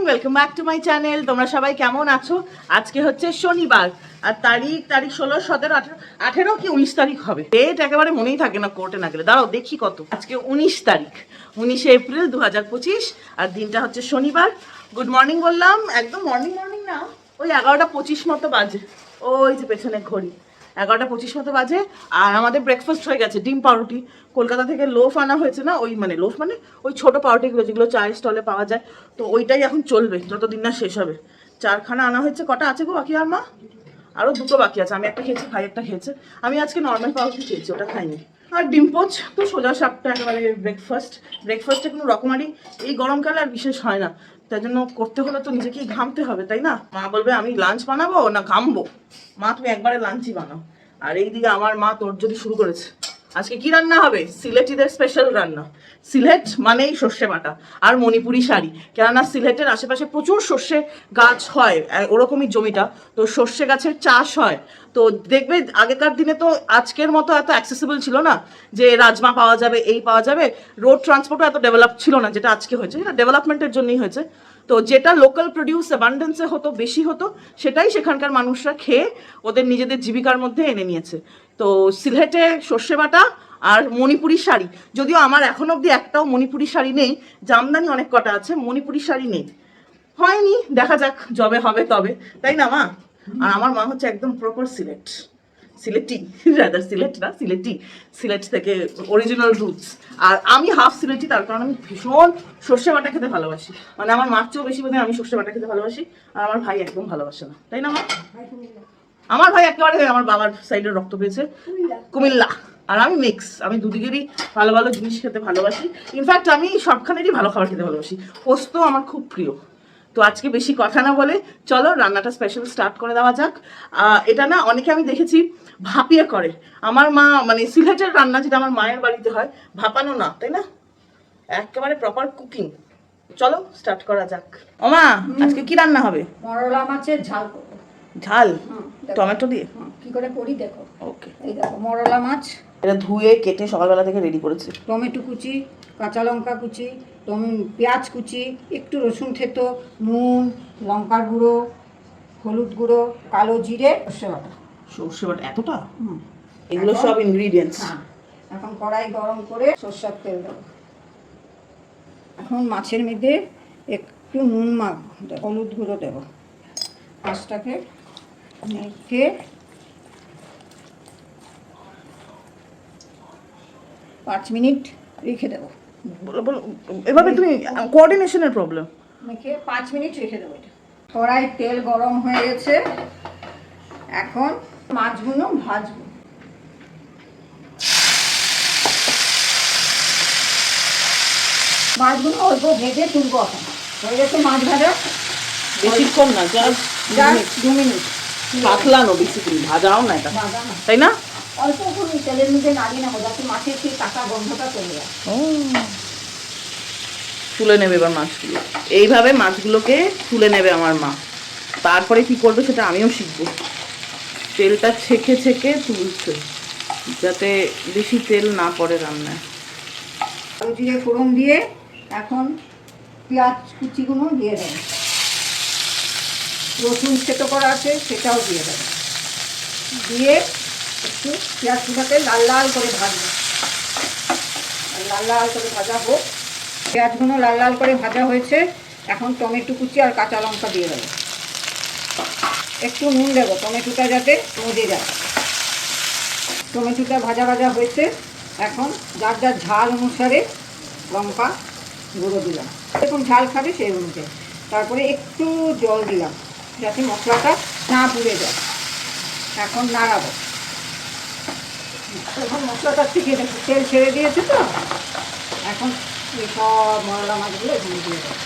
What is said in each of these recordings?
Welcome back to my channel. তোমরা সবাই কেমন আছো? আজকে হচ্ছে শনিবার আর তারিখ 16, 17, 18 কি 19 তারিখ হবে। ডেট একেবারে মনেই থাকে না কোর্টে না গেলে। দাঁড়াও দেখি কত। আজকে 19 তারিখ, 19 এপ্রিল 2025 আর দিনটা হচ্ছে শনিবার। গুড মর্নিং বললাম, একদম মর্নিং মর্নিং না, ওই 11টা 25 মতো বাজে। ওই যে পেছনে ঘড়ি 11টা 25 মতো বাজে। আর আমাদের ব্রেকফাস্ট হয়ে গেছে, ডিম পাউরুটি। কলকাতা থেকে লোফ আনা হয়েছে না, ওই মানে লোফ মানে ওই ছোটো পাউরুটিগুলো যেগুলো চায়ের স্টলে পাওয়া যায়। তো ওইটাই এখন চলবে যতদিন না শেষ হবে। 4খানা আনা হয়েছে। কটা আছে গো বাকি? আর মা আরও 2টো বাকি আছে। আমি একটা খেয়েছি, ভাই একটা খেয়েছে। আমি আজকে নর্মাল পাউরুটি খেয়েছি, ওটা খাইনি। আর ডিম পোচ তো সোজা সাপটা একেবারে ব্রেকফাস্টে কোনো রকমারি এই গরমকালে আর বিশেষ হয় না। তাই জন্য করতে হলে তো নিজেকেই ঘামতে হবে, তাই না? মা বলবে আমি লাঞ্চ বানাবো না ঘামবো। মা তুমি একবারে লাঞ্চই বানাও। আর এইদিকে আমার মা তোর যদি শুরু করেছে। আজকে কি রান্না হবে? সিলেটিদের স্পেশাল রান্না। সিলেট মানেই সর্ষে বাটা আর মণিপুরি শাড়ি। কেননা সিলেটের আশেপাশে প্রচুর সর্ষে গাছ হয়, ওরকমই জমিটা। তো সর্ষে গাছের চাষ হয়। তো দেখবে আগেকার দিনে তো আজকের মতো এত অ্যাক্সেসিবল ছিল না যে রাজমা পাওয়া যাবে, এই পাওয়া যাবে। রোড ট্রান্সপোর্টও এত ডেভেলপ ছিল না যেটা আজকে হয়েছে। এটা ডেভেলপমেন্টের জন্যই হয়েছে। তো যেটা লোকাল প্রডিউস অ্যাবান্ডেন্সে হতো, বেশি হতো, সেটাই সেখানকার মানুষরা খেয়ে ওদের নিজেদের জীবিকার মধ্যে এনে নিয়েছে। তো সিলেটে সর্ষে বাটা আর মণিপুরি শাড়ি। যদিও আমার এখন অবধি একটাও মণিপুরি শাড়ি নেই। জামদানি অনেক কটা আছে, মণিপুরি শাড়ি নেই। হয়নি, দেখা যাক, যবে হবে তবে, তাই না মা? আর আমার মা হচ্ছে একদম প্রপার সিলেটি রাদার সিলেট না, সিলেট থেকে অরিজিনাল রুটস। আর আমি হাফ সিলেটি, তার কারণ আমি ভীষণ সর্ষে বাটা খেতে ভালোবাসি। মানে আমার মার চেয়েও বেশি বোধহয় আমি সর্ষে বাটা খেতে ভালোবাসি। আর আমার ভাই একদম ভালোবাসে না, তাই না মা? আমার ভাই একেবারে আমার বাবার সাইডের রক্ত পেয়েছে, কুমিল্লা। আর আমি মিক্স, আমি দুদিকেরই ভালো ভালো জিনিস খেতে ভালোবাসি। ইনফ্যাক্ট আমি সবখানেরই ভালো খাবার খেতে ভালোবাসি। পোস্ত আমার খুব প্রিয়। তো আজকে বেশি কথা না বলে চলো রান্নাটা স্পেশাল স্টার্ট করে দেওয়া যাক। এটা না অনেকে আমি দেখেছি ভাপিয়ে করে। আমার মা মানে সিলেটের রান্না যেটা আমার মায়ের বাড়িতে হয়, ভাপানো না, তাই না? একেবারে প্রপার কুকিং। চলো স্টার্ট করা যাক। ওমা আজকে কি রান্না হবে? মরলা মাছের ঝাল করবো। ঝাল টমেটো দিয়ে? কি করে করি দেখো। ওকে, এই দেখো মরলা মাছ, এটা ধুয়ে কেটে সকালবেলা থেকে রেডি করেছি। টমেটো কুচি, কাঁচা লঙ্কা কুচি, পেঁয়াজ কুচি, একটু রসুন থেতো, নুন, লঙ্কার গুঁড়ো, হলুদ গুঁড়ো, কালো জিরে, সর্ষে বাটা এতটা? হুম, এগুলো সব ইনগ্রিডিয়েন্টস। হ্যাঁ। এখন কড়াই গরম করে সর্ষের তেল দেবো। এখন মাছের মধ্যে একটু নুন হলুদ গুঁড়ো দেবো। মাছটাকে মেখে 5 মিনিট রেখে দেবো। এভাবে তুমি কোঅর্ডিনেশনের প্রবলেম। মেখে 5 মিনিট রেখে দেবো। এটা কড়াই তেল গরম হয়ে গেছে, এখন মাছগুলো ভাজবো। মাছগুলো অল্প ভেজে তুলবো। এখন হয়ে গেছে মাছ ভাজা। বেশিক্ষণ না, জাস্ট 2 মিনিট। পাতলানো, বেসিক্যালি ভাজাও না এটা, ভাজা না, তাই না? অল্প করে তেলের মধ্যে নাড়িয়ে নেবো যাতে মাছের সেই কাঁচা গন্ধটা চলে যায়। তুলে নেবে এবার মাছগুলো। এইভাবে মাছগুলোকে তুলে নেবে আমার মা। তারপরে কি করবে সেটা আমিও শিখবো। তেলটা ছেঁকে ছেঁকে তুলছে যাতে বেশি তেল না পড়ে রান্নায়। কালো জিরে ফোড়ন দিয়ে এখন পেঁয়াজ কুচিগুলো দিয়ে দেবো। রসুন থেতো করা আছে সেটাও দিয়ে দেবো। দিয়ে একটু পেঁয়াজগুলোকে লাল লাল করে ভাজবো। লাল লাল করে ভাজা হোক। পেঁয়াজগুলো লাল লাল করে ভাজা হয়েছে, এখন টমেটো কুচি আর কাঁচা লঙ্কা দিয়ে দেবো। একটু নুন দেবো টমেটোটা যাতে মজে যায়। টমেটোটা ভাজা ভাজা হয়েছে, এখন যার যার ঝাল অনুসারে লঙ্কা গুঁড়ো দিলাম। এখন ঝাল খাবে সেই অনুযায়ী। তারপরে একটু জল দিলাম যাতে মশলাটা না পুড়ে যায়। এখন নাড়াবো। এখন মশলাটা থেকে তেল ছেড়ে দিয়েছে তো, এখন এই সব মরলা মাছগুলো এখানে দিয়ে দেবো।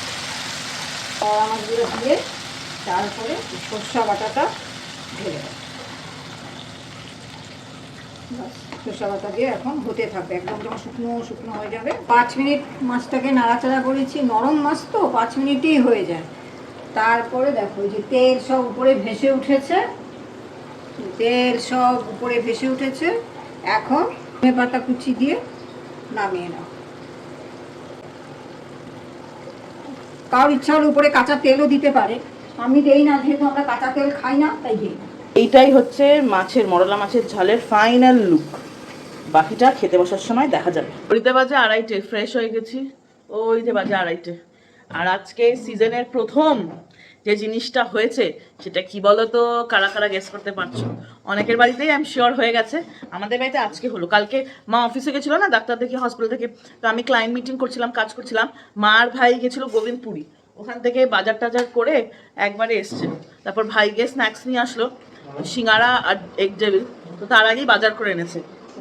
মরলা মাছগুলো দিয়ে তারপরে সর্ষে বাটাটা ঢেলে দেবো। সর্ষে বাটা দিয়ে এখন হতে থাকবে, একদম যখন শুকনো শুকনো হয়ে যাবে। 5 মিনিট মাছটাকে নাড়াচাড়া করেছি, নরম মাছ তো 5 মিনিটই হয়ে যায়। তারপরে দেখো যে তেল সব উপরে ভেসে উঠেছে, এখন ধনে পাতা কুচি দিয়ে নামিয়ে নাও। কারোর ইচ্ছা হলে উপরে কাঁচা তেলও দিতে পারে, আমি দেই না, যেহেতু আমরা কাঁচা তেল খাই না তাই দিই না। এইটাই হচ্ছে মাছের, মরলা মাছের ঝালের ফাইনাল লুক। বাকিটা খেতে বসার সময় দেখা যাবে। ঘড়িতে বাজে 2:30, ফ্রেশ হয়ে গেছি, ওই যে বাজে 2:30। আর আজকে সিজনের প্রথম যে জিনিসটা হয়েছে সেটা কি বলো তো, কারা কারা গেস করতে পারছো? অনেকের বাড়িতেই আই এম শিওর হয়ে গেছে, আমাদের বাড়িতে আজকে হলো। কালকে মা অফিসে গেছিলো না, ডাক্তার দেখে হসপিটাল থেকে, তো আমি ক্লায়েন্ট মিটিং করছিলাম, কাজ করছিলাম। মার ভাই গেছিলো গোবিন্দপুরি, ওখান থেকে বাজার টাজার করে একবারে এসছে। তারপর ভাই গিয়ে স্ন্যাক্স নিয়ে আসলো, সিঙ্গারা আর এগ ডেভিল, তো তার আগেই বাজার করে এনেছে।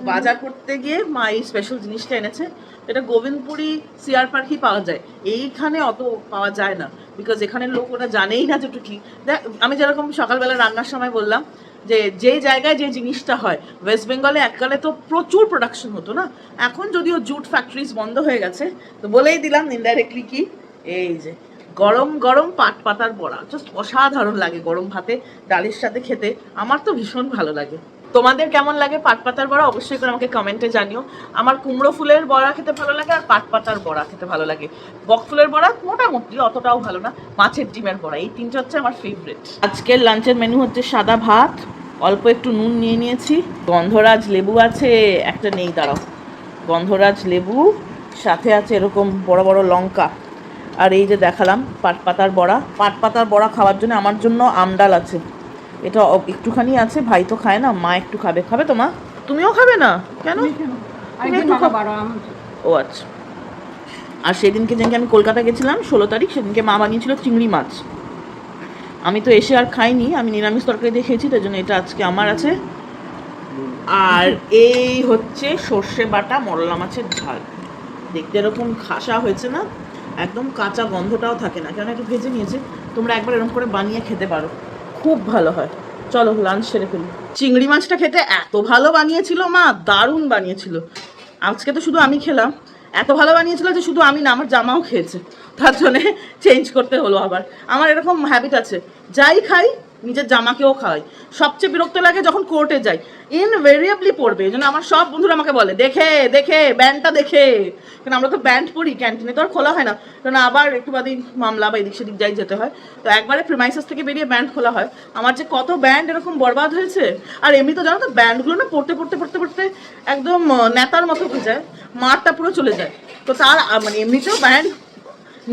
বাজার করতে গিয়ে মা এই স্পেশাল জিনিসটা এনেছে। এটা গোবিন্দপুরি সিআর পার্কই পাওয়া যায়, এইখানে অত পাওয়া যায় না, বিকজ এখানের লোক ওটা জানেই না যেটু কি। আমি যেরকম সকালবেলা রান্নার সময় বললাম যে যে জায়গায় যে জিনিসটা হয়, ওয়েস্ট বেঙ্গলে এককালে তো প্রচুর প্রোডাকশন হতো না, এখন যদিও জুট ফ্যাক্টরিজ বন্ধ হয়ে গেছে। তো বলেই দিলাম ইনডাইরেক্টলি কি, এই যে গরম গরম পাট পাতার বড়া, জাস্ট অসাধারণ লাগে গরম ভাতে ডালের সাথে খেতে, আমার তো ভীষণ ভালো লাগে। তোমাদের কেমন লাগে পাট পাতার বড়া অবশ্যই করে আমাকে কমেন্টে জানিও। আমার কুমড়ো ফুলের বড়া খেতে ভালো লাগে, আর পাট পাতার বড়া খেতে ভালো লাগে। বক ফুলের বড়া মোটামুটি, অতটাও ভালো না। মাছের ডিমের বড়া, এই তিনটা হচ্ছে আমার ফেভারিট। আজকের লাঞ্চের মেনু হচ্ছে সাদা ভাত, অল্প একটু নুন নিয়ে নিয়েছি, গন্ধরাজ লেবু আছে, একটা নেই দাঁড়াও, গন্ধরাজ লেবু, সাথে আছে এরকম বড় বড় লঙ্কা, আর এই যে দেখালাম পাট পাতার বড়া। পাট পাতার বড়া খাওয়ার জন্য আমার জন্য আমডাল আছে, এটা একটুখানি আছে, ভাই তো খায় না, মা একটু খাবে। খাবে তো মা? তুমিও খাবে না কেন? ও আচ্ছা। আর সেদিনকে যেদিনকে আমি কলকাতা গেছিলাম 16 তারিখ, সেদিনকে মা বানিয়েছিল চিংড়ি মাছ, আমি তো এসে আর খাইনি, আমি নিরামিষ তরকারি দিয়ে খেয়েছি, তাই জন্য এটা আজকে আমার আছে। আর এই হচ্ছে সর্ষে বাটা মরলা মাছের ঝাল, দেখতে এরকম খাসা হয়েছে না, একদম কাঁচা গন্ধটাও থাকে না, কেন একটু ভেজে নিয়েছে। তোমরা একবার এরকম করে বানিয়ে খেতে পারো, খুব ভালো হয়। চলো লাঞ্চ সেরে ফেলি। চিংড়ি মাছটা খেতে এত ভালো বানিয়েছিল মা, দারুণ বানিয়েছিল। আজকে তো শুধু আমি খেলাম, এত ভালো বানিয়েছিল যে শুধু আমি না, আমার জামাও খেয়েছে, তার জন্যে চেঞ্জ করতে হলো আবার। আমার এরকম হ্যাবিট আছে, যাই খাই নিজের জামাকেও খাওয়াই। সবচেয়ে বিরক্ত লাগে যখন কোর্টে যাই, ইনভেরিয়েবলি পড়বে, এই জন্য আমার সব বন্ধুরা আমাকে বলে দেখে দেখে ব্যান্ডটা দেখে, কারণ আমরা তো ব্যান্ড পড়ি, ক্যান্টিনে তো আর খোলা হয় না, কারণ আবার একটু বাদেই মামলা বা এদিক সেদিক যাই যেতে হয়, তো একবারে প্রিমাইসেস থেকে বেরিয়ে ব্যান্ড খোলা হয়। আমার যে কত ব্যান্ড এরকম বরবাদ হয়েছে। আর এমনি তো জানো তো, ব্যান্ডগুলো না পড়তে পড়তে পড়তে পড়তে একদম নেতার মতো হয়ে যায়, মারটা পুরো চলে যায়। তো তার মানে এমনিতেও ব্যান্ড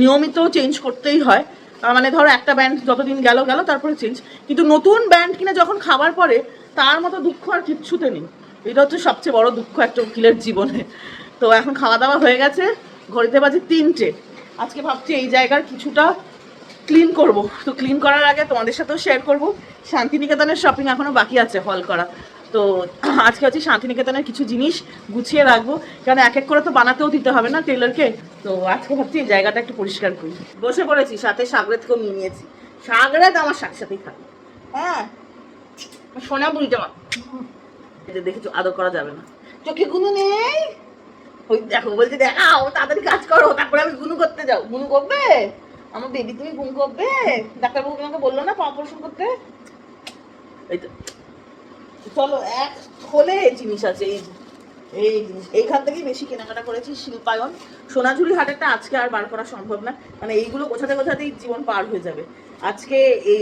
নিয়মিত চেঞ্জ করতেই হয়, মানে ধরো একটা ব্যান্ড যতদিন গেল গেল তারপরে চেঞ্জ, কিন্তু নতুন ব্যান্ড কিনে যখন খাবার পরে তার মতো দুঃখ আর কিচ্ছুতে নেই। এটা হচ্ছে সবচেয়ে বড় দুঃখ একটা উকিলের জীবনে। তো এখন খাওয়া দাওয়া হয়ে গেছে, ঘড়িতে বাজে 3টে। আজকে ভাবছি এই জায়গার কিছুটা ক্লিন করব, তো ক্লিন করার আগে তোমাদের সাথেও শেয়ার করব। শান্তিনিকেতনের শপিং এখনও বাকি আছে হল করা, তো আজকে হচ্ছে শান্তিনিকেতনের কিছু জিনিস গুছিয়ে রাখবো, কারণ এক এক করে তো বানাতেও দিতে হবে না টেলারকে। তো আজকে ভাবছি এই জায়গাটা একটু পরিষ্কার করি। বসে পড়েছি, সাথে সাগরেদকেও নিয়ে নিয়েছি, সাগরেদ আমার সাথে সাথেই থাকে। হ্যাঁ সোনা বুড়িটা মা, দেখেছো আদর করা যাবে না, চোখে গুনু নেই, ওই দেখো বলছে দেখাও তাড়াতাড়ি কাজ করো, তারপরে আমি গুনু করতে যাও। গুনু করবে আমার বেবি, তুমি গুনু করবে? ডাক্তারবাবু তোমাকে বললো না অপারেশন করতে? এই তো চলো, এক খোলে জিনিস আছে, এই জিনিস এইখান থেকেই বেশি কেনাকাটা করেছি। শিল্পায়ন, সোনাঝুরি হাটেরটা আজকে আর বার করা সম্ভব না, মানে এইগুলো গোছাতে গোছাতেই জীবন পার হয়ে যাবে। আজকে এই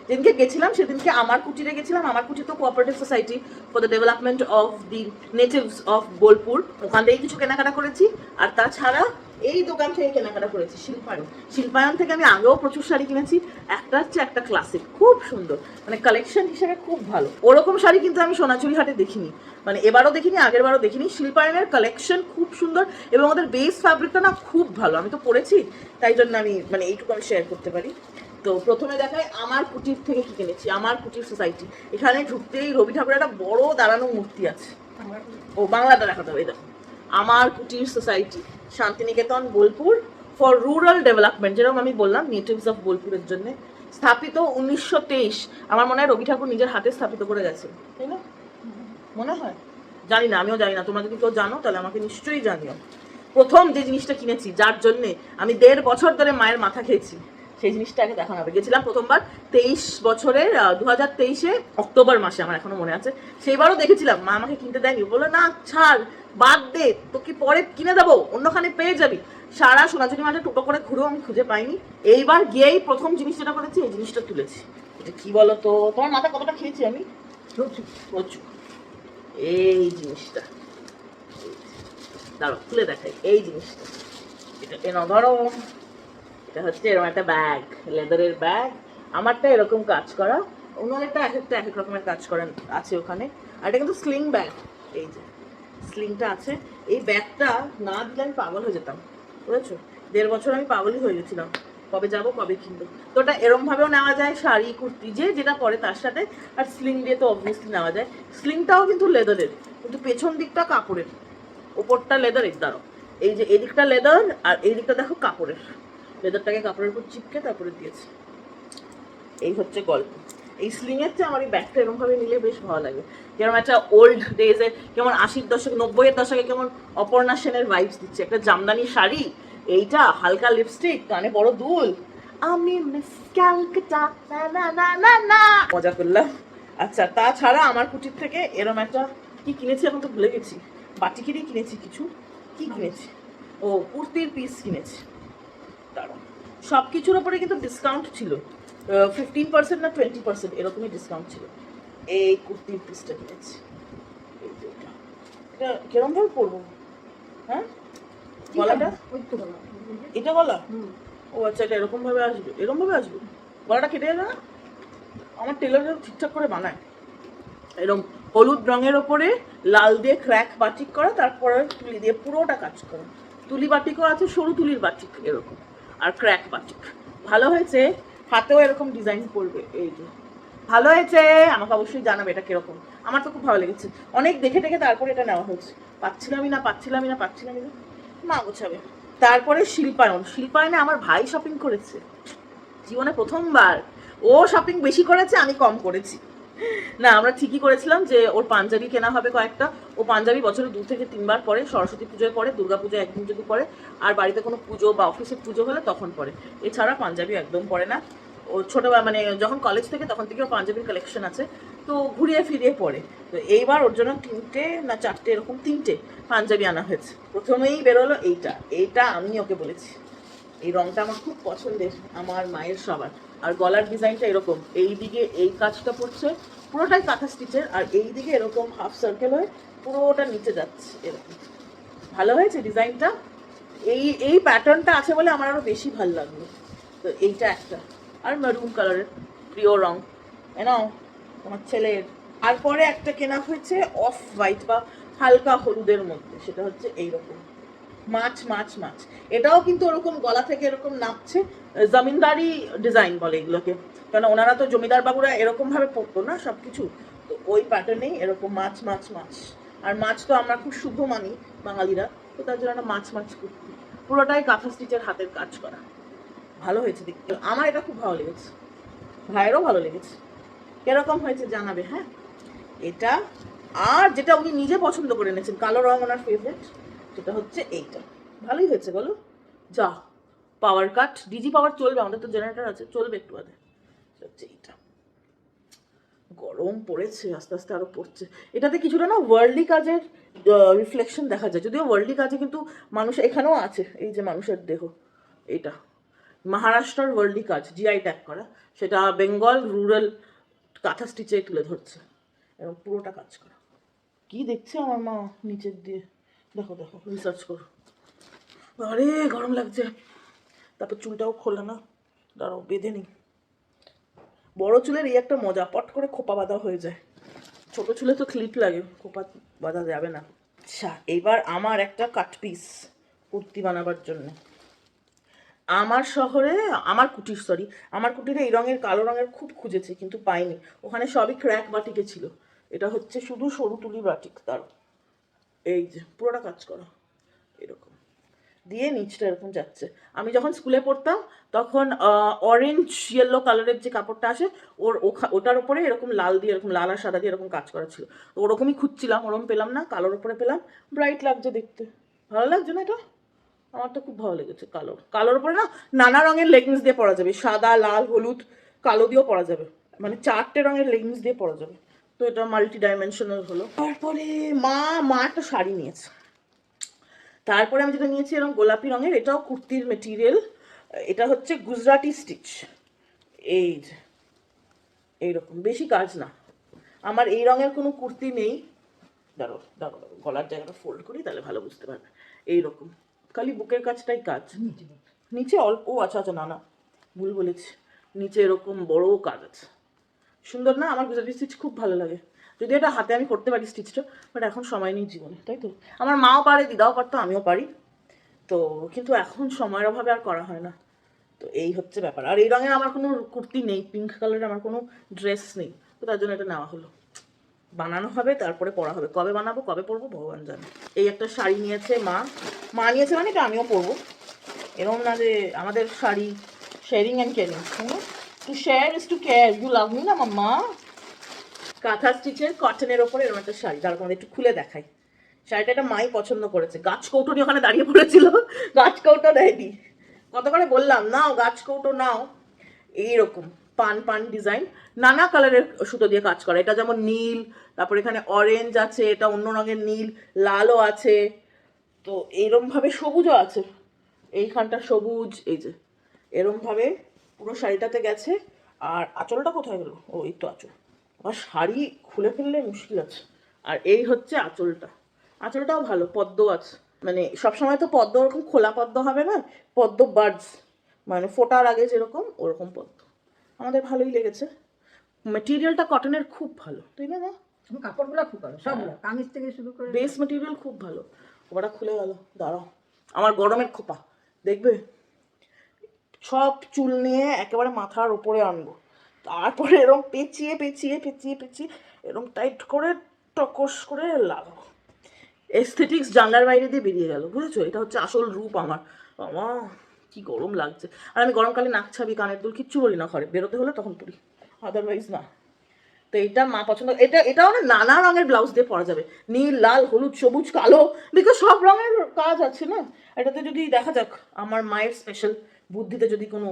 যেদিনকে গেছিলাম সেদিনকে আমার কুটিরে গেছিলাম। আমার কুটির তো cooperative society for the development of the natives of Bolpur, ওখান থেকেই কিছু কেনাকাটা করেছি। আর তাছাড়া এই দোকান থেকে কেনাকাটা করেছি শিল্পায়ন। শিল্পায়ন থেকে আমি আগেও প্রচুর শাড়ি কিনেছি, একটা হচ্ছে একটা ক্লাসিক, খুব সুন্দর, মানে কালেকশন হিসেবে খুব ভালো। ওরকম শাড়ি কিন্তু আমি সোনাঝুরি হাটে দেখিনি, মানে এবারও দেখিনি, আগের বারও দেখিনি। শিল্পায়নের কালেকশন খুব সুন্দর এবং ওদের বেস ফ্যাব্রিকটা না খুব ভালো, আমি তো পরেছি, তাই জন্য আমি মানে এইটুকু আমি শেয়ার করতে পারি। তো প্রথমে দেখাই আমার কুটির থেকে কি কিনেছি। আমার কুটির সোসাইটি, এখানে ঢুকতেই রবি ঠাকুরের একটা বড় দাঁড়ানো মূর্তি আছে। ও বাংলাটা দেখাতে হবে, এটা আমার কুটির society, Santiniketan Bolpur for rural development, যেরকম আমি বললাম নেটিভস অফ বোলপুরের জন্য স্থাপিত 1923। আমার মনে হয় রবি ঠাকুর নিজের হাতে স্থাপিত করে গেছে, তাই না? মনে হয়, জানি না, আমিও জানি না, তোমরা যদি কেউ জানো তাহলে আমাকে নিশ্চয়ই জানিও। প্রথম যে জিনিসটা কিনেছি, যার জন্যে আমি 1.5 বছর ধরে মায়ের মাথা খেয়েছি, সেই জিনিসটা আগে দেখানো হবে। গেছিলাম প্রথমবার 23 বছরের 2023 অক্টোবর মাসে, আমার এখনো মনে আছে। সেইবারও দেখেছিলাম, মা আমাকে কিনতে দেয়নি, বললো না ছাড় বাদ দে, তোকে পরে কিনে দেবো, অন্যখানে পেয়ে যাবি। সারা সোনাঝুরি মাঠে টোটো করে ঘুরেও আমি খুঁজে পাইনি। এইবার গিয়েই প্রথম জিনিস যেটা করেছি, এই জিনিসটা তুলেছি। এটা কি বলো তো, তোমার মাথা কতটা খেয়েছি আমি? প্রচুর। এই জিনিসটা দাঁড়ো তুলে দেখাই, এই জিনিসটা এটা এনে ধরো। এটা হচ্ছে এরকম একটা ব্যাগ, লেদারের ব্যাগ। আমারটা এরকম কাজ করা, অন্যদেরটা এক একটা এক এক রকমের কাজ করেন আছে ওখানে। আর এটা কিন্তু স্লিং ব্যাগ, এই যে স্লিংটা আছে। এই ব্যাগটা না দিলে আমি পাগল হয়ে যেতাম, বুঝেছো? 1.5 বছর আমি পাগলই হয়ে গেছিলাম, কবে যাব কবে কিনবো। তো ওটা এরম ভাবেও নেওয়া যায়, শাড়ি কুর্তি যে যেটা পরে তার সাথে। আর স্লিং দিয়ে তো অবভিয়াসলি নেওয়া যায়। স্লিংটাও কিন্তু লেদারের, কিন্তু পেছন দিকটা কাপড়ের, ওপরটা লেদার। এই দাঁড়ো, এই যে এই দিকটা লেদার আর এই দিকটা দেখো কাপড়ের। লেদারটাকে কাপড়ের উপর চিপকে তারপরে দিয়েছে। এই হচ্ছে গল্প। এই স্লিং এর চেয়ে আমার এই ব্যাগটা এরকম ভাবে নিলে বেশ ভালো লাগে। যেমন একটা ওল্ড ডেজে, কেমন 80-এর দশকে 90-এর দশকে কেমন অপর্ণা সেনের ভাইবস দিচ্ছে। একটা জামদানি শাড়ি, এইটা হালকা লিপস্টিক, কানে বড় দুল, আমি মিস ক্যালকাটা, না না না না না, মজা করলাম। আচ্ছা, তাছাড়া আমার কুটির থেকে এরম একটা কি কিনেছি এখন তো ভুলে গেছি, বাটিকেরই কিনেছি কিছু। কি কিনেছি? ও কুর্তির পিস কিনেছি। দাঁড়াও, সব কিছুর ওপরে কিন্তু ডিসকাউন্ট ছিল, 15% না 20% এরকমই ডিসকাউন্ট ছিল। এই কুর্তির পিসটা কিনেছি। এই যে এটা কিরম ভাবে পরবো? হ্যাঁ, গলাটা এটা গলা? ও আচ্ছা, এটা এরকম ভাবে আসবে, এরকম ভাবে আসবে। গলাটা কেটে যাবে না? আমার টেলাররা ঠিকঠাক করে বানায়। এরকম হলুদ রঙের ওপরে লাল দিয়ে ক্র্যাক বাটিক করা, তারপরে তুলি দিয়ে পুরোটা কাজ করা। তুলি বাটিকও আছে, সরু তুলির বাটিক এরকম, আর ক্র্যাক বাটিক। ভালো হয়েছে। হাতেও এরকম ডিজাইন করবে, এই যে ভালো হয়েছে। আমাকে অবশ্যই জানাবে এটা কিরকম। আমার তো খুব ভালো লেগেছে। অনেক দেখে দেখে তারপরে এটা নেওয়া হয়েছে। পাচ্ছিলামই না, মা গোছাবে। তারপরে শিল্পায়নে আমার ভাই শপিং করেছে, জীবনে প্রথমবার। ও শপিং বেশি করেছে, আমি কম করেছি। না, আমরা ঠিকই করেছিলাম যে ওর পাঞ্জাবি কেনা হবে কয়েকটা। ও পাঞ্জাবি বছরে 2 থেকে 3 বার পরে, সরস্বতী পুজোয় পরে, দুর্গা পুজোয় একদিন যদি পরে, আর বাড়িতে কোনো পুজো বা অফিসের পুজো হলে তখন পরে। এছাড়া পাঞ্জাবি একদম পরে না। ও ছোটবেলা মানে যখন কলেজ থেকে তখন থেকে ওর পাঞ্জাবির কালেকশন আছে, তো ঘুরিয়ে ফিরিয়ে পরে। তো এইবার ওর জন্য 3টে না 4টে এরকম 3টে পাঞ্জাবি আনা হয়েছে। প্রথমেই বেরোলো এইটা আমি ওকে বলেছি এই রংটা আমার খুব পছন্দের, আমার মায়ের সবার। আর গলার ডিজাইনটা এরকম, এই দিকে এই কাজটা পড়ছে পুরোটাই কাঁথা স্টিচের, আর এই দিকে এরকম হাফ সার্কেল হয়ে পুরোটা নিচে যাচ্ছে এরকম। ভালো হয়েছে ডিজাইনটা। এই প্যাটার্নটা আছে বলে আমার আরো বেশি ভালো লাগলো। তো এইটা একটা, আর মেরুন কালারের প্রিয় রং, নাও তোমার ছেলের। তারপরে একটা কেনা হয়েছে অফ হোয়াইট বা হালকা হলুদের মধ্যে, সেটা হচ্ছে এইরকম মাছ। এটাও কিন্তু ওরকম গলা থেকে এরকম নাপছে, জমিনদারি ডিজাইন বলে এগুলোকে, কারণ ওনারা তো জমিদার বাবুরা এরকম ভাবে পড়তো না সবকিছু। তো ওই প্যাটার্নেই এরকম মাছ। আর মাছ তো আমরা খুব শুভ মানি বাঙালিরা, তো তার জন্য একটা মাছ কুর্তি, পুরোটাই কাঁথা স্টিচের হাতের কাজ করা। ভালো হয়েছে দেখতে, আমার এটা খুব ভালো লেগেছে, ভাইয়েরও ভালো লেগেছে। কিরকম হয়েছে জানাবে, হ্যাঁ। এটা, আর যেটা উনি নিজে পছন্দ করে এনেছেন, কালো রং ওনার ফেভারিট, সেটা হচ্ছে এইটা। ভালোই হয়েছে বলো। যা পাওয়ার কাট, ডিজি পাওয়ার চলবে, আমাদের তো জেনারেটর আছে, চলবে একটু বাদে। হচ্ছে এইটা। গরম পড়েছে, আস্তে আস্তে আরো পড়ছে। এটাতে কিছুটা না ওয়ার্ল্ডলি কাজের রিফ্লেকশন দেখা যায়, যদিও ওয়ার্ল্ডলি কাজে কিন্তু মানুষ এখানেও আছে, এই যে মানুষের দেহ, এইটা মহারাষ্ট্রের ওয়ার্ল্ডলি কাজ, জিআই ট্যাগ করা, সেটা বেঙ্গল রুরাল কাঁথা স্টিচে তুলে ধরছে, এবং পুরোটা কাজ করা। কি দেখছে আমার মা নিচের দিয়ে, দেখো রিসার্চ করো। আরে গরম লাগছে। তারপর চুলটাও খোলা না, দাঁড়াও বেঁধে নি। বড় চুলের এই একটা মজা, পট করে খোপা বাঁধা হয়ে যায়। ছোট চুলে তো ক্লিপ লাগে, খোপা বাঁধা যাবে না। আচ্ছা, এবার আমার একটা কাট পিস কুর্তি বানাবার জন্য আমার শহরে, আমার কুটিরে এই রঙের কালো রঙের খুব খুঁজেছি কিন্তু পাইনি। ওখানে সবই ক্র্যাক বাটিকে ছিল। এটা হচ্ছে শুধু সরু তুলি বাটিক, তার এই যে পুরোটা কাজ করা এরকম দিয়ে নিচটা এরকম যাচ্ছে। আমি যখন স্কুলে পড়তাম তখন অরেঞ্জ ইয়েলো কালারের যে কাপড়টা আসে ওটার উপরে এরকম লাল দিয়ে, এরকম লাল আর সাদা দিয়ে এরকম কাজ করা ছিল। তো ওরকমই খুঁজছিলাম, ওরকম পেলাম না, কালোর উপরে পেলাম। ব্রাইট লাগছে দেখতে, ভালো লাগছে না এটা? আমার তো খুব ভালো লেগেছে। কালোর উপরে না নানা রঙের লেগিংস দিয়ে পরা যাবে, সাদা, লাল, হলুদ, কালো দিয়েও পরা যাবে, মানে 4টে রঙের লেগিংস দিয়ে পরা যাবে। তো এটা মাল্টি ডাইমেনশনাল হলো। তারপরে মা একটা শাড়ি নিয়েছে। তারপরে আমি যেটা নিয়েছি এরকম গোলাপি রঙের, এটাও কুর্তির মেটেরিয়াল। এটা হচ্ছে গুজরাটি স্টিচ। এই যে এইরকম, বেশি কাজ না। আমার এই রঙের কোনো কুর্তি নেই। দাঁড়ো দাঁড়ো দাঁড়ো, গলার জায়গাটা ফোল্ড করি, তাহলে ভালো বুঝতে পারবে। এইরকম খালি বুকের কাজটাই কাজ, নিচে অল্প, ও আচ্ছা আচ্ছা, না না ভুল বলেছি, নিচে এরকম বড় কাজ আছে। সুন্দর না? আমার গুজরাটি স্টিচ খুব ভালো লাগে। যদি এটা হাতে আমি করতে পারি স্টিচটা, বাট এখন সময় নেই জীবনে, তাই তো। আমার মাও পারে, দিদাও পারতো, আমিও পারি তো, কিন্তু এখন সময়ের অভাবে আর করা হয় না। তো এই হচ্ছে ব্যাপার। আর এই রঙের আমার কোনো কুর্তি নেই, পিঙ্ক কালারের আমার কোনো ড্রেস নেই, তো তার জন্য এটা নেওয়া হলো। বানানো হবে, তারপরে পরা হবে। কবে বানাবো কবে পরবো ভগবান জানে। এই একটা শাড়ি নিয়েছে মা নিয়েছে মানে এটা আমিও পরবো। এরকম না যে আমাদের sari sharing and caring, to share is to care, you love me না মাম্মা। কাঁথা স্টিচের কটনের ওপরে এরকম একটা শাড়ি, তার তোমাদের একটু খুলে দেখাই। শাড়িটা একটা মাই পছন্দ করেছে, গাছ কৌটো নিয়ে ওখানে দাঁড়িয়ে পড়েছিল, গাছ কৌটো দেয়নি। কত করে বললাম নাও গাছ কৌটো নাও। এইরকম পান পান ডিজাইন, নানা কালারের সুতো দিয়ে কাজ করা। এটা যেমন নীল, তারপর এখানে অরেঞ্জ আছে, এটা অন্য রঙের নীল, লালও আছে, তো এইরকম ভাবে সবুজও আছে, এইখানটা সবুজ। এই যে এরম ভাবে পুরো শাড়িটাতে গেছে। আর আঁচলটা কোথায় গেল? ও এই তো আঁচল। আর শাড়ি খুলে ফেললে মুশকিল আছে। আর এই হচ্ছে আঁচলটা, আঁচলটাও ভালো, পদ্ম আছে। মানে সবসময় তো পদ্ম ওরকম খোলা পদ্ম হবে না, পদ্ম বার্ডস, মানে ফোটার আগে যেরকম ওরকম পদ্ম। আমাদের ভালোই লেগেছে। মেটেরিয়ালটা কটনের খুব ভালো, তাই না মা? কাপড়গুলো খুব ভালো, সবগুলো কামিজ থেকে শুরু করে বেস মেটেরিয়াল খুব ভালো। ওটা খুলে গেল, দাঁড়াও, আমার গরমের খোপা দেখবে। সব চুল নিয়ে একেবারে মাথার উপরে আনবো, তারপরে এরম পেঁচিয়ে পেঁচিয়ে পেঁচিয়ে পেঁচিয়ে এরম টাইট করে টকস করে লাগাবো। এস্থেটিক্স জানলার বাইরে দিয়ে বেরিয়ে গেল, বুঝেছো? এটা হচ্ছে আসল রূপ আমার। আমার কি গরম লাগছে। আর আমি গরমকালে নাক ছাবি, কানের দুল কিচ্ছু বলি না, ঘরে বেরোতে হলে তখন পরি, আদারওয়াইজ না। তো এটা মা পছন্দ। এটাও না নানা রঙের ব্লাউজ দিয়ে পরা যাবে, নীল, লাল, হলুদ, সবুজ, কালো, বিকজ সব রঙের কাজ আছে না এটাতে। যদি দেখা যাক আমার মায়ের স্পেশাল বুদ্ধিতে যদি কোনো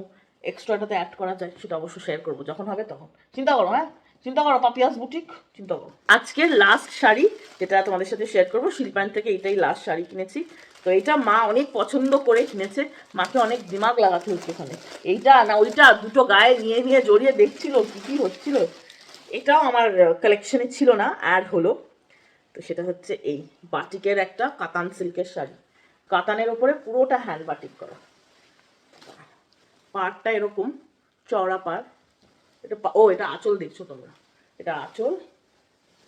এক্সট্রা এটাতে অ্যাড করা যায়, সেটা অবশ্যই শেয়ার করবো যখন হবে তখন। চিন্তা করো, হ্যাঁ চিন্তা করো, পাপিয়াস বুটিক, চিন্তা করো। আজকের লাস্ট শাড়ি যেটা তোমাদের সাথে শেয়ার করবো, শিল্পায়ন থেকে এইটাই লাস্ট শাড়ি কিনেছি। তো এটা মা অনেক পছন্দ করে কিনেছে, মাকে অনেক দিমাগ লাগাতে হচ্ছে ওখানে, এইটা না ওইটা, দুটো গায়ে নিয়ে নিয়ে জড়িয়ে দেখছিল কি কি হচ্ছিল। এটাও আমার কালেকশনে ছিল না, অ্যাড হলো। তো সেটা হচ্ছে এই বাটিকের একটা কাতান সিল্কের শাড়ি, কাতানের ওপরে পুরোটা হ্যান্ড বাটিক করা। পাড়টা এরকম চওড়া পাড়। এটা এটা আঁচল দেখছো তোমরা, এটা আঁচল।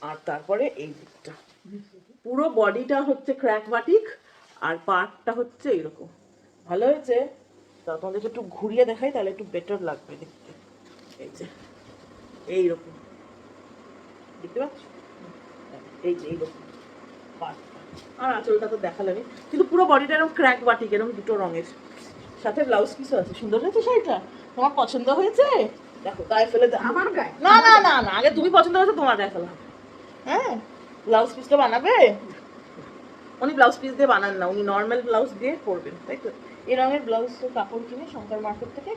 আর তারপরে এই দিকটা পুরো বডিটা হচ্ছে ক্র্যাক বাটিক, আর পাড়টা হচ্ছে এইরকম। ভালো হয়েছে। তা তোমাদেরকে একটু ঘুরিয়ে দেখাই, তাহলে একটু বেটার লাগবে দেখতে। এই যে এইরকম দেখতে পাচ্ছ, এই যে এইরকম পাড়টা। আর আঁচলটা তো দেখালামই, কিন্তু পুরো বডিটা এরকম ক্র্যাক বাটিক, এরকম দুটো রঙের, সাথে ব্লাউজ পিসও আছে। সুন্দর হয়েছে শাড়িটা? তোমার পছন্দ হয়েছে? দেখো গায়ে ফেলে দেখো। আমার গায়ে না না না না, আগে তুমি পছন্দ হয়েছে তোমার গায়ে ফেলা হবে। হ্যাঁ, ব্লাউজ পিসটা বানাবে। উনি ব্লাউজ পিস দিয়ে বানান না, উনি নর্মাল ব্লাউজ দিয়ে পরবেন, তাই তো। এই রঙের ব্লাউজ তো কাপড় কিনে শঙ্কর মার্কেট থেকে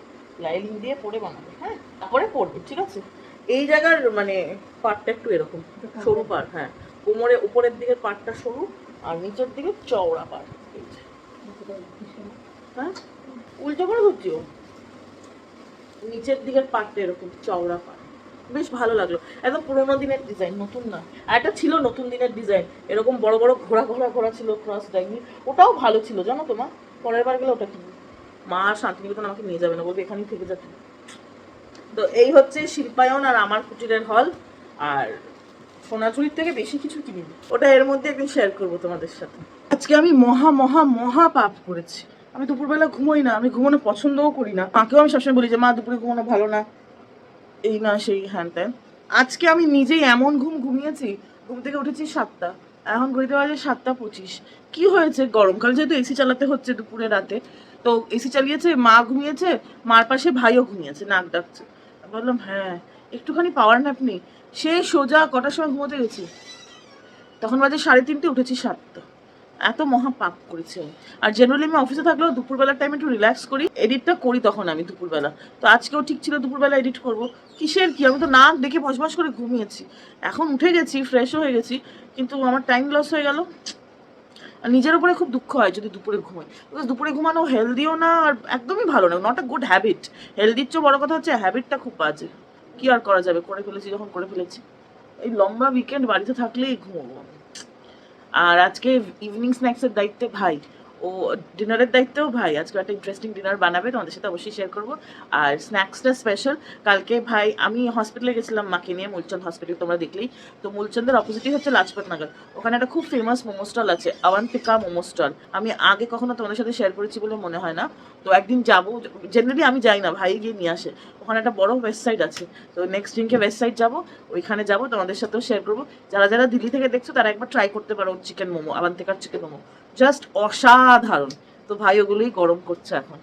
লাইলিং দিয়ে পরে বানাবে, হ্যাঁ তারপরে পরবে, ঠিক আছে। এই জায়গার মানে পাটটা একটু এরকম সরু পাড়, হ্যাঁ কোমরে উপরের দিকের পাটটা সরু, আর নিচের দিকে চওড়া পাড়। এই যে হ্যাঁ, উল্টো করে ধরছিও, নিচের দিকের পাটটা এরকম চওড়া পাড়, বেশ ভালো লাগলো। একদম পুরোনো দিনের ডিজাইন, নতুন না। আর একটা ছিল নতুন দিনের ডিজাইন, এরকম বড় বড় ঘোড়া ঘোড়া ঘোড়া ছিল, ক্রস ডাইনি, ওটাও ভালো ছিল জানো তো মা। পরের বার গেলে ওটা কিনবো। মা শান্তিনিকেতন আমাকে নিয়ে যাবে না, বলবে এখানেই থেকে যাচ্ছে। তো এই হচ্ছে শিল্পায়ন আর আমার কুটিরের হল। আর সোনাঝুরির থেকে বেশি কিছু কিনিনি, ওটা এর মধ্যে একদিন শেয়ার করবো তোমাদের সাথে। আজকে আমি মহা মহা মহা পাপ করেছি। আমি দুপুরবেলা ঘুমোই না, আমি ঘুমানো পছন্দও করি না। মাকেও আমি সবসময় বলি যে মা দুপুরে ঘুমানো ভালো না, এই না সেই হ্যান ত্যান। আজকে আমি নিজেই এমন ঘুম ঘুমিয়েছি, ঘুম থেকে উঠেছি 7টা, এখন ঘড়িতে বাজে 7টা 25। কি হয়েছে, গরমকাল যেহেতু এসি চালাতে হচ্ছে দুপুরে রাতে, তো এসি চালিয়েছে, মা ঘুমিয়েছে, মার পাশে ভাইও ঘুমিয়েছে, নাক ডাকছে। বললাম হ্যাঁ একটুখানি পাওয়ার ন্যাপ নেই। সে সোজা কটার সময় ঘুমোতে গেছি, তখন বাজে 3:30, উঠেছি 7টা। এত মহা পাপ করেছি আমি। আর জেনারেলি আমি অফিসে থাকলেও দুপুরবেলার টাইমে একটু রিল্যাক্স করি, এডিটটা করি তখন আমি দুপুরবেলা। তো আজকেও ঠিক ছিল দুপুরবেলা এডিট করব, কিসের কি, আমি তো নাক দেখে ভসভস করে ঘুমিয়েছি। এখন উঠে গেছি, ফ্রেশও হয়ে গেছি, কিন্তু আমার টাইম লস হয়ে গেল। আর নিজের উপরে খুব দুঃখ হয় যদি দুপুরে ঘুমাই, বিকজ দুপুরে ঘুমানো হেলদিও না আর একদমই ভালো না, নট আ গুড হ্যাবিট। হেলদির চেয়ে বড় কথা হচ্ছে হ্যাবিটটা খুব বাজে। কি আর করা যাবে, করে ফেলেছি যখন করে ফেলেছি। এই লম্বা উইকেন্ড বাড়িতে থাকলেই ঘুমোবো। আর আজকে ইভিনিং স্ন্যাক্সের দায়িত্বে ভাই, ও ডিনারের দায়িত্বেও ভাই। আজকে একটা ইন্টারেস্টিং ডিনার বানাবে, তোমাদের সাথে অবশ্যই শেয়ার করবো। আর স্ন্যাক্সটা স্পেশাল। কালকে ভাই আমি হসপিটালে গেছিলাম মাকে নিয়ে, মূলচন্দ হসপিটাল তোমরা দেখলেই তো। মূলচন্দের অপোজিটই হচ্ছে লাজপত নগর, ওখানে একটা খুব ফেমাস মোমো স্টল আছে, আওয়ান্তিকা মোমো স্টল। আমি আগে কখনো তোমাদের সাথে শেয়ার করেছি বলে মনে হয় না। তো একদিন যাবো, জেনারেলি আমি যাই না, ভাই গিয়ে নিয়ে আসে। ওখানে একটা বড় ওয়েবসাইট আছে, তো নেক্সট দিনকে ওয়েবসাইট যাবো, ওইখানে যাবো, তোমাদের সাথেও শেয়ার করবো। যারা যারা দিল্লি থেকে দেখছো তারা একবার ট্রাই করতে পারো চিকেন মোমো, আওয়ান্তিকার চিকেন মোমো, জাস্ট অসাধারণ। তো ভাই ওগুলোই গরম করছে এখন,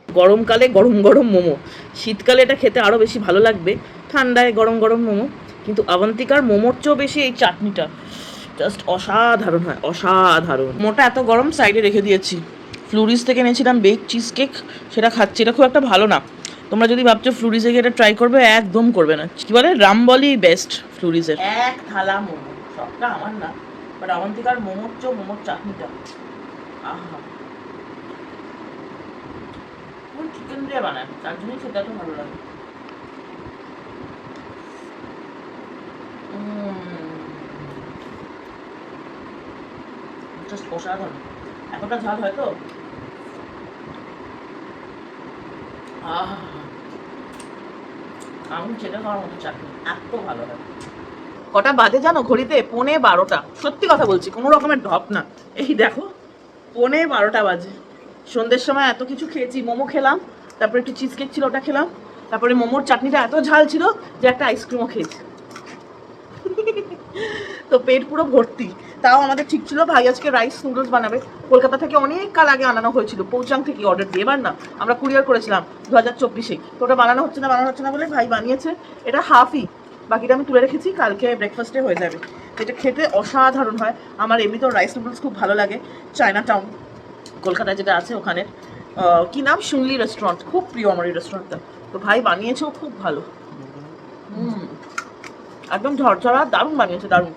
গরমকালে গরম গরম মোমো। শীতকালে এটা খেতে আরও বেশি ভালো লাগবে, ঠান্ডায় গরম গরম মোমো। কিন্তু আওয়ান্তিকার মোমোর চেয়েও বেশি এই চাটনিটা জাস্ট অসাধারণ হয়, অসাধারণ। মোটা এত গরম সাইডে রেখে দিয়েছি। ফ্লুরিজ থেকে এনেছিলাম বেক চিজ কেক, সেটা খাচ্ছি। এটা খুব একটা ভালো না, তোমরা যদি ভাবছো ফ্লুরিজে গিয়ে এটা ট্রাই করবে, একদম করবে না। কি বলে, রামবলি বেস্ট ফ্লুরিজের। এক থালা মোমো, সবটা আমার না, বাট আওয়ান্তিকার মোমোর চেয়েও মোমোর চাটনিটা আহা। চিকেন দিয়ে বানায়, তার জন্যই খেতে এত ভালো লাগে। জাস্ট অসাধারণ। এতটা ঝাল হয় তো আমি খেতে খাওয়ার মতো চাটনি, এত ভালো হয়। কটা বাজে জানো ঘড়িতে? 11:30। সত্যি কথা বলছি, কোনো রকমের ঢপ না। এই দেখো 11:30 বাজে। সন্ধ্যের সময় এত কিছু খেয়েছি, মোমো খেলাম, তারপরে একটু চিজ কেক ছিল ওটা খেলাম, তারপরে মোমোর চাটনিটা এত ঝাল ছিল যে একটা আইসক্রিমও খেয়েছি। তো পেট পুরো ভর্তি। তাও আমাদের ঠিক ছিল ভাই আজকে রাইস নুডলস বানাবে। কলকাতা থেকে অনেক কাল আগে আনানো হয়েছিল, পৌচাং থেকে অর্ডার দিয়ে। এবার না আমরা কুরিয়ার করেছিলাম 2024-এ, তো ওটা বানানো হচ্ছে না বলে ভাই বানিয়েছে। এটা হাফই, বাকিটা আমি তুলে রেখেছি, কালকে ব্রেকফাস্টে হয়ে যাবে। এটা খেতে অসাধারণ হয়। আমার এমনিতেও রাইস নুডলস খুব ভালো লাগে। চায়না টাউন কলকাতায় যেটা আছে ওখানে কি নাম, শুনলি রেস্টুরেন্ট, খুব প্রিয় আমার এই রেস্টুরেন্টটা। তো ভাই বানিয়েছেও খুব ভালো, একদম ঝরঝরা, দারুণ বানিয়েছে, দারুণ।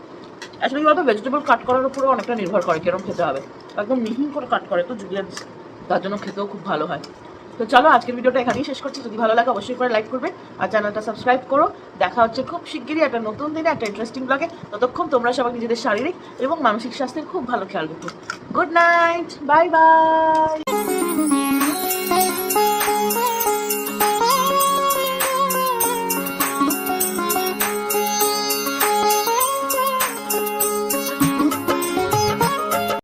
অ্যাকচুয়ালি বলতো ভেজিটেবল কাট করার উপরেও অনেকটা নির্ভর করে কিরকম খেতে হবে। একদম মিহি করে কাট করে তো জুলিয়ান্স, তার জন্য খেতেও খুব ভালো হয়। তো চলো আজকের ভিডিওটা এখানেই শেষ করছি। যদি ভালো লাগে অবশ্যই করে লাইক করবে আর চ্যানেলটা সাবস্ক্রাইব করো। দেখা হচ্ছে খুব শিগগিরই একটা নতুন দিনে, একটা ইন্টারেস্টিং ব্লগে। ততক্ষণ তোমরা সবাই নিজেদের শারীরিক এবং মানসিক স্বাস্থ্যের খুব ভালো খেয়াল রেখো। Good night, bye bye.